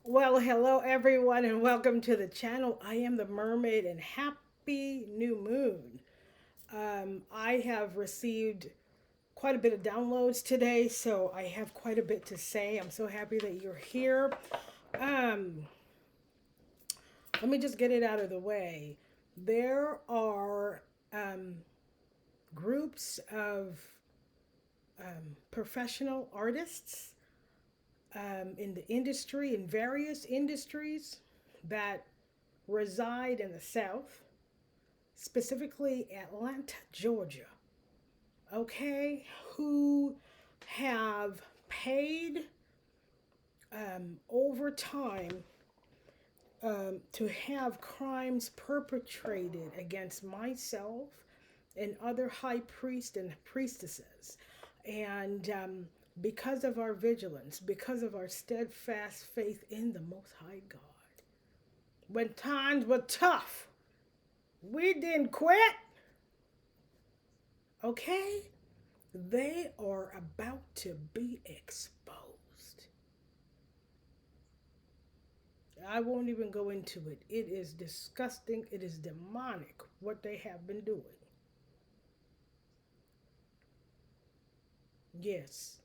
Well, hello everyone, and welcome to the channel. I am the Mermaid, and happy new moon. I have received quite a bit of downloads today, so I have quite a bit to say. I'm so happy that you're here. Um, Let me just get it out of the way. There are um, groups of professional artists in the industry, in various industries, that reside in the South, specifically Atlanta, Georgia, okay, who have paid over time to have crimes perpetrated against myself and other high priests and priestesses. And because of our vigilance, because of our steadfast faith in the Most High God, when times were tough, we didn't quit, okay? They are about to be exposed. I won't even go into it. It is disgusting. It is demonic what they have been doing. Yes.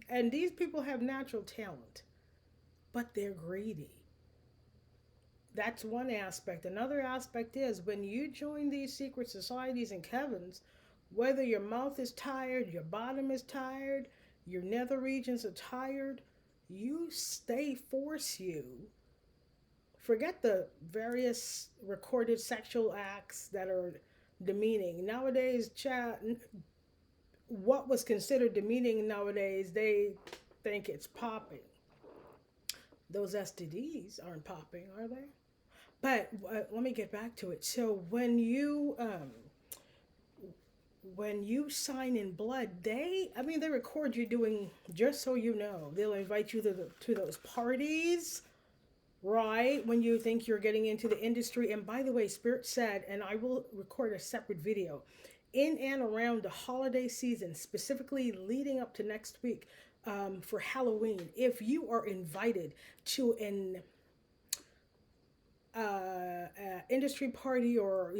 And these people have natural talent, but they're greedy. That's one aspect. Another aspect is when you join these secret societies and covens, whether your mouth is tired, your bottom is tired, your nether regions are tired, they force you. Forget the various recorded sexual acts that are demeaning. Nowadays, what was considered demeaning nowadays, they think it's popping. Those STDs aren't popping, are they? But let me get back to it. So when you sign in blood, they record you doing, just so you know, they'll invite you to those parties, right? When you think you're getting into the industry. And by the way, Spirit said, and I will record a separate video, in and around the holiday season, specifically leading up to next week, for Halloween, if you are invited to an industry party, or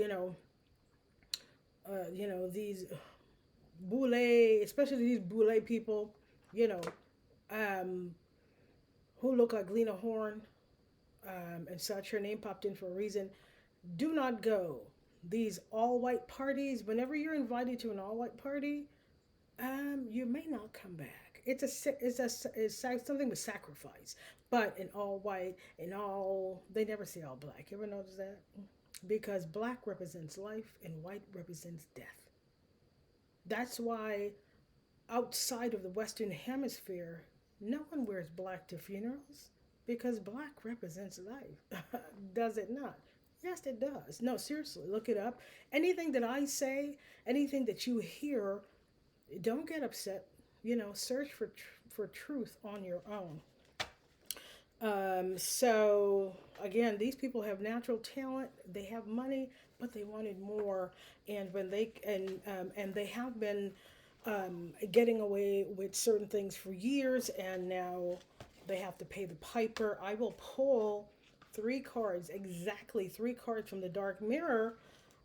these boule, especially these boule people, you know, um, who look like Lena Horne, and such. Her name popped in for a reason. Do not go. These all white parties, whenever you're invited to an all white party, you may not come back. It's something with sacrifice, but in all white, in all, they never say all black. You ever notice that? Because black represents life and white represents death. That's why outside of the Western Hemisphere, no one wears black to funerals, because black represents life. Does it not? Yes, it does. No, seriously, look it up. Anything that I say, anything that you hear, don't get upset. Search for truth on your own. So again, these people have natural talent. They have money, but they wanted more. And they have been getting away with certain things for years, and now they have to pay the piper. I will pull three cards, exactly three cards from the dark mirror.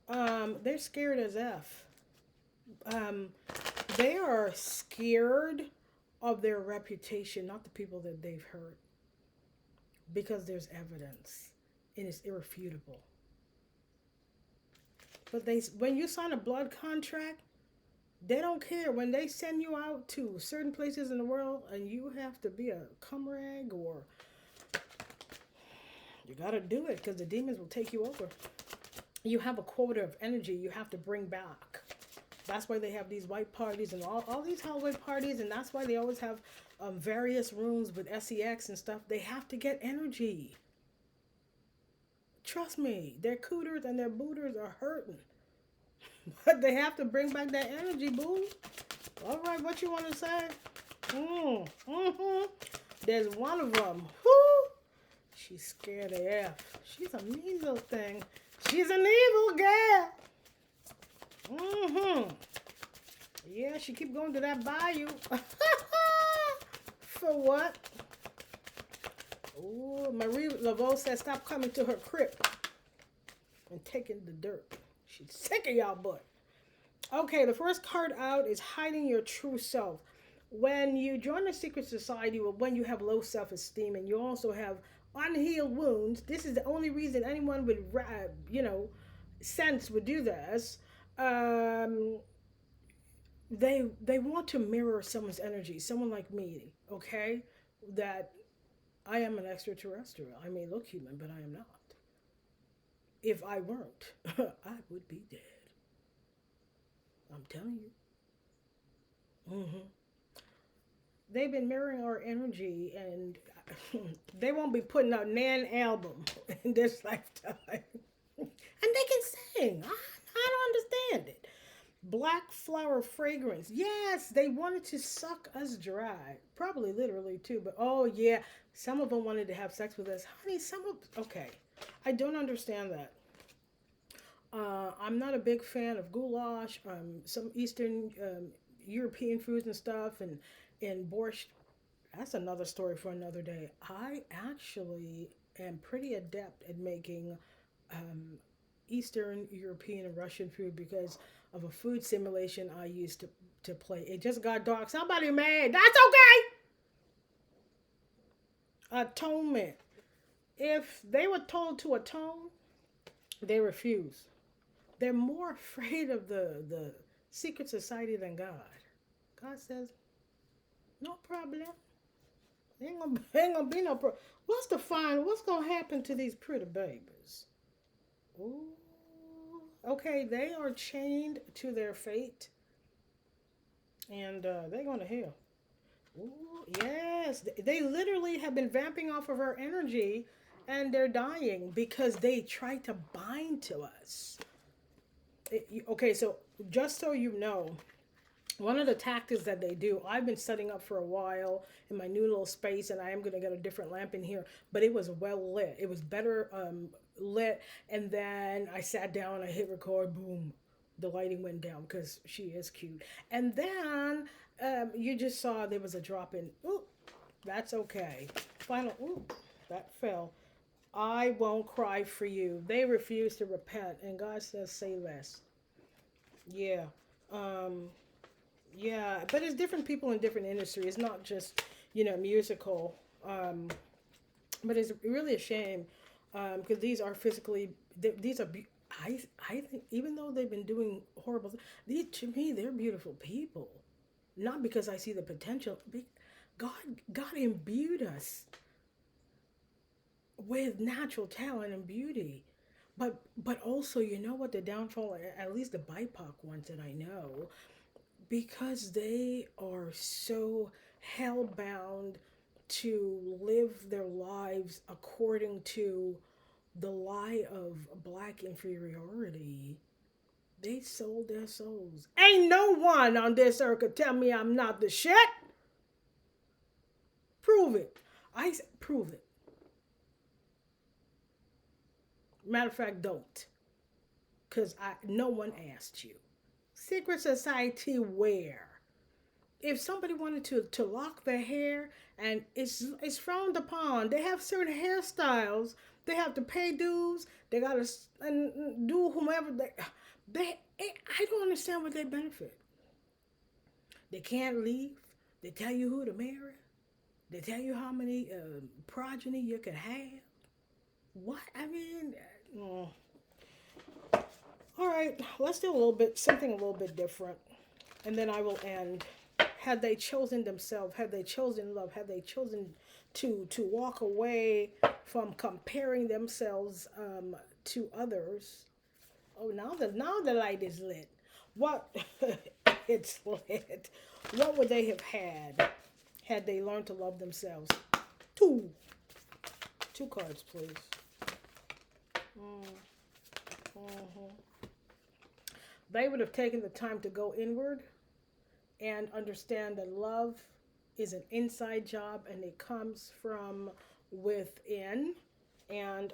They're scared as f. Um, they are scared of their reputation, not the people that they've hurt, because there's evidence and it's irrefutable. But when you sign a blood contract, they don't care. When they send you out to certain places in the world and you have to be a cum rag, or you got to do it because the demons will take you over. You have a quota of energy you have to bring back. That's why they have these white parties and all these hallway parties, and that's why they always have various rooms with sex and stuff. They have to get energy. Trust me, their cooters and their booters are hurting. But they have to bring back that energy, boo. All right, what you want to say? Mm-hmm. There's one of them. Whoo! She's scared AF. She's a mean little thing. She's an evil girl. Mm-hmm. Yeah, she keep going to that bayou. For what? Oh, Marie Laveau says stop coming to her crib and taking the dirt. She's sick of y'all butt. Okay, the first card out is hiding your true self. When you join a secret society, or when you have low self-esteem and you also have unhealed wounds, this is the only reason anyone would, sense would do this. Um, they want to mirror someone's energy, someone like me. Okay, that I am an extraterrestrial. I may look human, but I am not. If I weren't, I would be dead. I'm telling you. Hmm. They've been mirroring our energy, and they won't be putting out nan album in this lifetime. And they can sing. I don't understand it. Black flower fragrance. Yes, they wanted to suck us dry. Probably literally too, but oh yeah, some of them wanted to have sex with us. Honey, some of okay. I don't understand that. I'm not a big fan of goulash, some Eastern European foods and stuff, and borscht. That's another story for another day. I actually am pretty adept at making um, Eastern European and Russian food because of a food simulation I used to play. It just got dark. Somebody mad. That's okay. Atonement. If they were told to atone, they refuse. They're more afraid of the secret society than God. God says, no problem. Ain't gonna be no problem. What's the fine? What's gonna happen to these pretty babies? Ooh. Okay, they are chained to their fate, and they're going to hell. Ooh, yes, they literally have been vamping off of our energy, and they're dying because they try to bind to us. Okay, so just so you know, one of the tactics that they do, I've been setting up for a while in my new little space, and I am going to get a different lamp in here, but it was well lit. It was better lit, and then I sat down, I hit record, boom, the lighting went down because she is cute. And then you just saw there was a drop in. Ooh, that's okay. Final, ooh, that fell. I won't cry for you. They refuse to repent, and God says, say less. Yeah. Um, yeah, but it's different people in different industries. It's not just, musical. But it's really a shame because these are physically, these are, I think, even though they've been doing horrible, these, to me, they're beautiful people. Not because I see the potential. God, God imbued us with natural talent and beauty. But also, you know what the downfall, at least the BIPOC ones that I know, because they are so hell-bound to live their lives according to the lie of black inferiority, they sold their souls. Ain't no one on this earth could tell me I'm not the shit. Prove it. Prove it. Matter of fact, don't. Because no one asked you. Secret society where? If somebody wanted to lock their hair, and it's frowned upon, they have certain hairstyles, they have to pay dues, they gotta do whomever I don't understand what they benefit. They can't leave. They tell you who to marry. They tell you how many progeny you can have. What? I mean, all right, let's do something a little bit different, and then I will end. Had they chosen themselves, had they chosen love, had they chosen to walk away from comparing themselves to others. Oh, now the light is lit. What? It's lit. What would they have had they learned to love themselves? Two. Two cards, please. Mm, mhm. They would have taken the time to go inward and understand that love is an inside job and it comes from within. And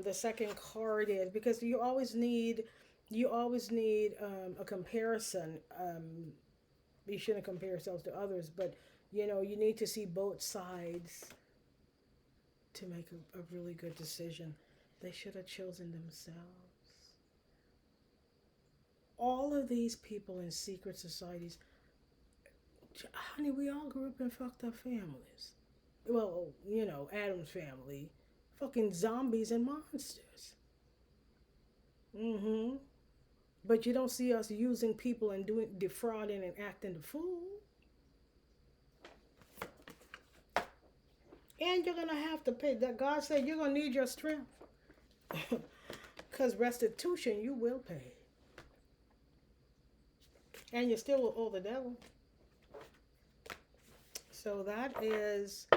the second card is because you always need a comparison. You shouldn't compare yourselves to others, but you need to see both sides to make a really good decision. They should have chosen themselves. All of these people in secret societies, honey, we all grew up in fucked up families. Well, Adam's family, fucking zombies and monsters. Mm-hmm. But you don't see us using people and doing defrauding and acting the fool. And you're gonna have to pay. That God said you're gonna need your strength. Cause restitution you will pay. And you still will owe the devil. So that is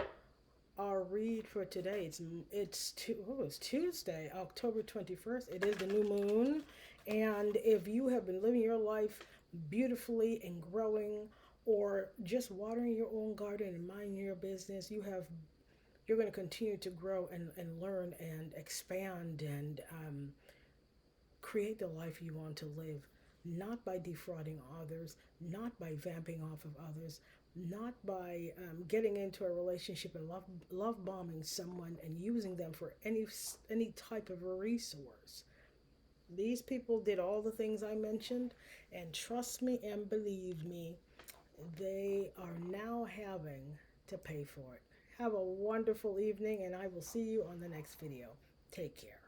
our read for today. It's Tuesday, October 21st. It is the new moon. And if you have been living your life beautifully and growing, or just watering your own garden and minding your business, you're going to continue to grow and learn and expand and create the life you want to live, not by defrauding others, not by vamping off of others, not by getting into a relationship and love bombing someone and using them for any type of a resource. These people did all the things I mentioned, and trust me and believe me, they are now having to pay for it. Have a wonderful evening, and I will see you on the next video. Take care.